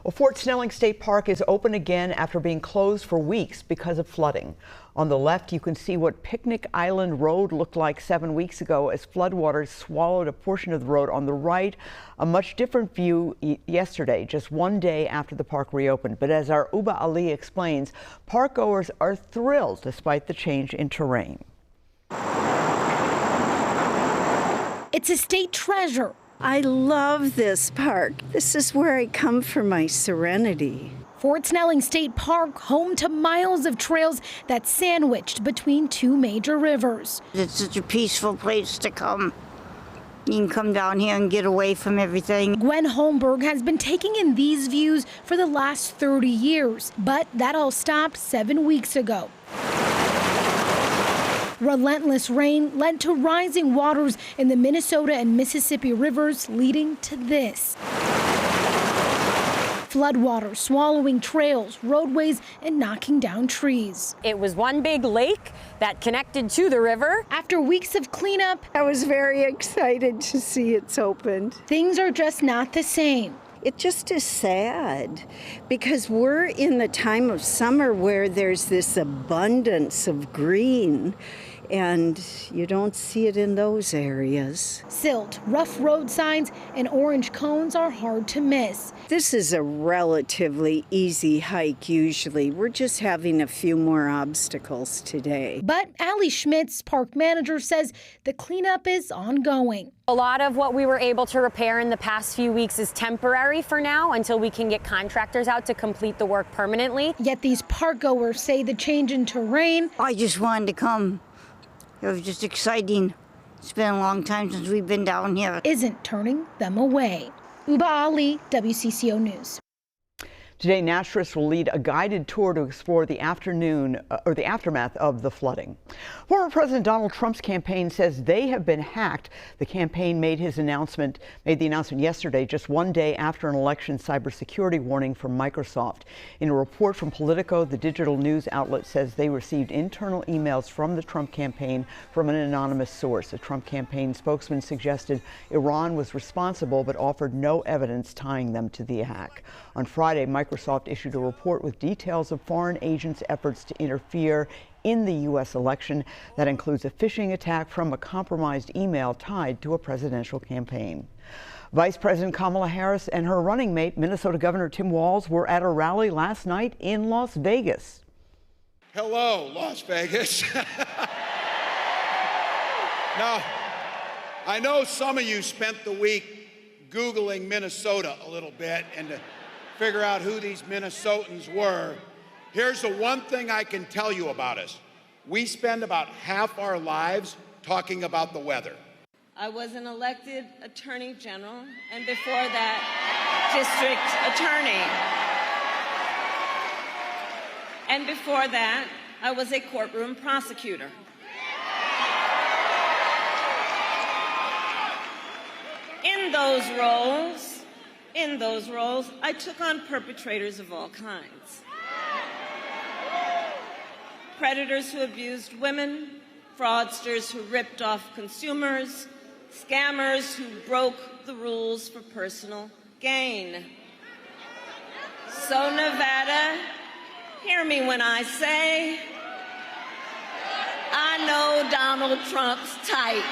Well, Fort Snelling State Park is open again after being closed for weeks because of flooding. On the left, you can see what Picnic Island Road looked like 7 weeks ago as floodwaters swallowed a portion of the road. On the right, a much different view yesterday, just one day after the park reopened. But as our Uba Ali explains, park goers are thrilled despite the change in terrain. It's a state treasure. I love this park. This is where I come for my serenity. Fort Snelling State Park, home to miles of trails that's sandwiched between two major rivers. It's such a peaceful place to come. You can come down here and get away from everything. Gwen Holmberg has been taking in these views for the last 30 years, but that all stopped 7 weeks ago. Relentless rain led to rising waters in the Minnesota and Mississippi rivers, leading to this. Floodwaters swallowing trails, roadways, and knocking down trees. It was one big lake that connected to the river. After weeks of cleanup, I was very excited to see it's opened. Things are just not the same. It just is sad because we're in the time of summer where there's this abundance of green, and you don't see it in those areas. Silt, rough road signs, and orange cones are hard to miss. This is a relatively easy hike usually. We're just having a few more obstacles today. But Allie Schmitz, park manager, says the cleanup is ongoing. A lot of what we were able to repair in the past few weeks is temporary for now until we can get contractors out to complete the work permanently. Yet these park goers say the change in terrain. I just wanted to come. It was just exciting. It's been a long time since we've been down here. Isn't turning them away. Uba Ali, WCCO News. Today, naturalists will lead a guided tour to explore the aftermath of the flooding. Former President Donald Trump's campaign says they have been hacked. The campaign made the announcement yesterday, just one day after an election cybersecurity warning from Microsoft. In a report from Politico, the digital news outlet says they received internal emails from the Trump campaign from an anonymous source. A Trump campaign spokesman suggested Iran was responsible but offered no evidence tying them to the hack. On Friday, Microsoft issued a report with details of foreign agents' efforts to interfere in the U.S. election. That includes a phishing attack from a compromised email tied to a presidential campaign. Vice President Kamala Harris and her running mate, Minnesota Governor Tim Walz, were at a rally last night in Las Vegas. Hello, Las Vegas. Now, I know some of you spent the week Googling Minnesota a little bit and to figure out who these Minnesotans were. Here's the one thing I can tell you about us. We spend about half our lives talking about the weather. I was an elected attorney general, and before that, district attorney. And before that, I was a courtroom prosecutor. In those roles, I took on perpetrators of all kinds. Predators who abused women, fraudsters who ripped off consumers, scammers who broke the rules for personal gain. So Nevada, hear me when I say, I know Donald Trump's type.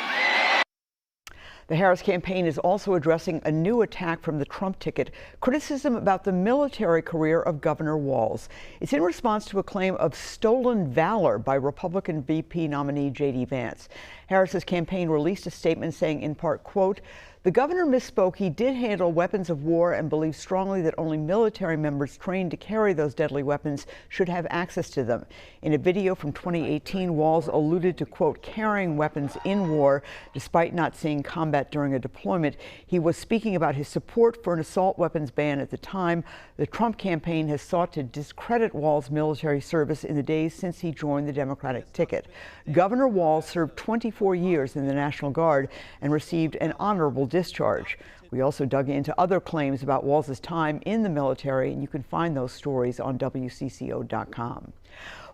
The Harris campaign is also addressing a new attack from the Trump ticket, criticism about the military career of Governor Walz. It's in response to a claim of stolen valor by Republican VP nominee J.D. Vance. Harris's campaign released a statement saying in part, quote, "The governor misspoke. He did handle weapons of war and believes strongly that only military members trained to carry those deadly weapons should have access to them." In a video from 2018, Walz alluded to, quote, carrying weapons in war despite not seeing combat during a deployment. He was speaking about his support for an assault weapons ban at the time. The Trump campaign has sought to discredit Walz's military service in the days since he joined the Democratic ticket. Governor Walz served 24 years in the National Guard and received an honorable discharge. We also dug into other claims about Walz's time in the military, and you can find those stories on WCCO.com.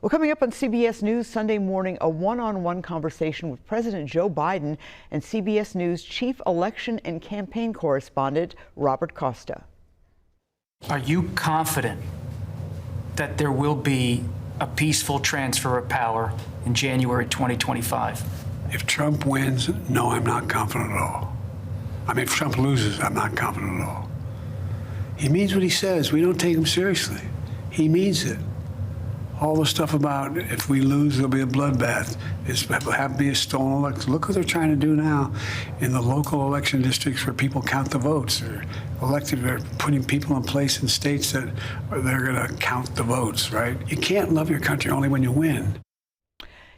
Well, coming up on CBS News Sunday morning, a one-on-one conversation with President Joe Biden and CBS News Chief Election and Campaign Correspondent Robert Costa. Are you confident that there will be a peaceful transfer of power in January 2025? If Trump wins, no, I'm not confident at all. I mean, if Trump loses, I'm not confident at all. He means what he says. We don't take him seriously. He means it. All the stuff about if we lose, there'll be a bloodbath. It have to be a stolen election. Look what they're trying to do now in the local election districts where people count the votes. They're putting people in place in states that they're going to count the votes, right? You can't love your country only when you win.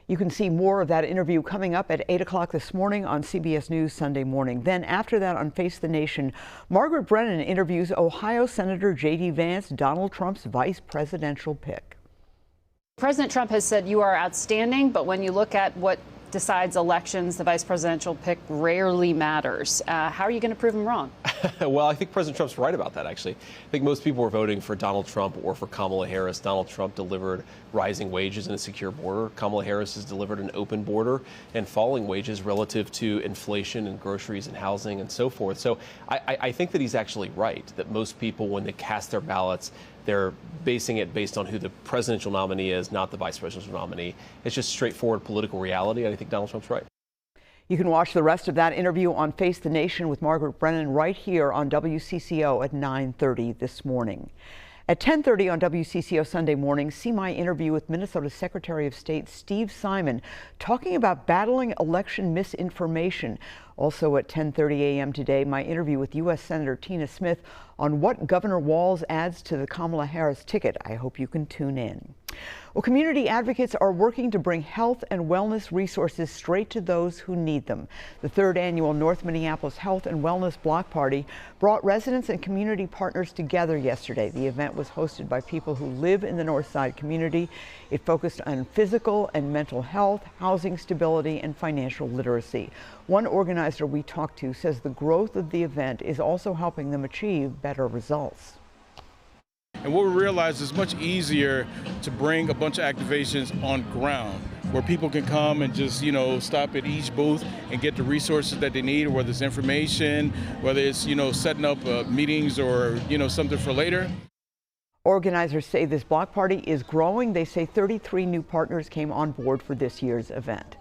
You can see more of that interview coming up at 8 o'clock this morning on CBS News Sunday Morning. Then after that on Face the Nation, Margaret Brennan interviews Ohio Senator J.D. Vance, Donald Trump's vice presidential pick. President Trump has said you are outstanding, but when you look at what decides elections, the vice presidential pick rarely matters. How are you going to prove him wrong? Well, I think President Trump's right about that, actually. I think most people were voting for Donald Trump or for Kamala Harris. Donald Trump delivered rising wages and a secure border. Kamala Harris has delivered an open border and falling wages relative to inflation and groceries and housing and so forth. So I think that he's actually right, that most people, when they cast their ballots, they're basing it based on who the presidential nominee is, not the vice presidential nominee. It's just straightforward political reality, and I think Donald Trump's right. You can watch the rest of that interview on Face the Nation with Margaret Brennan right here on WCCO at 9:30 this morning. At 10:30 on WCCO Sunday Morning, see my interview with Minnesota Secretary of State Steve Simon talking about battling election misinformation. Also at 10:30 a.m. today, my interview with U.S. Senator Tina Smith on what Governor Walz adds to the Kamala Harris ticket. I hope you can tune in. Well, community advocates are working to bring health and wellness resources straight to those who need them. The third annual North Minneapolis Health and Wellness Block Party brought residents and community partners together yesterday. The event was hosted by people who live in the North Side community. It focused on physical and mental health, housing stability, and financial literacy. One organizer we talked to says the growth of the event is also helping them achieve better results. And what we realized is much easier to bring a bunch of activations on ground where people can come and just, stop at each booth and get the resources that they need, whether it's information, whether it's, setting up meetings or, something for later. Organizers say this block party is growing. They say 33 new partners came on board for this year's event.